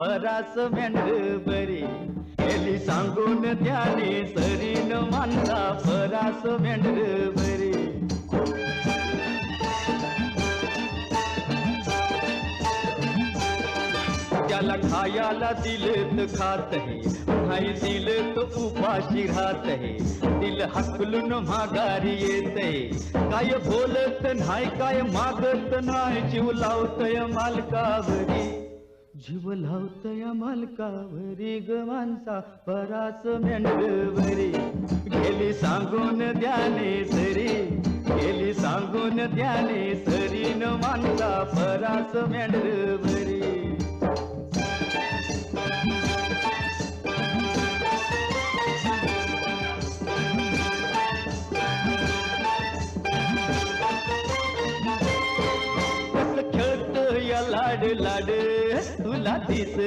परास मेंढर बरी गेली सांगून त्याने सरीन मानला परास मेंढर बरी. त्याला खायाला दिले तर खात है, नाही दिलं तर उपाशी राहत है. दिल हकलून माघारी येते, काय बोलत नाही काय मागत नाही. जीव लावतय मालकावरी, जीव लावतय मालकावरी ग माणसा परास मेंढवरी. गेली सांगून द्याने सरी, गेली सांगून द्याने सरीन माणसा परास मेंढवरी. लाड लाड तुला दिसत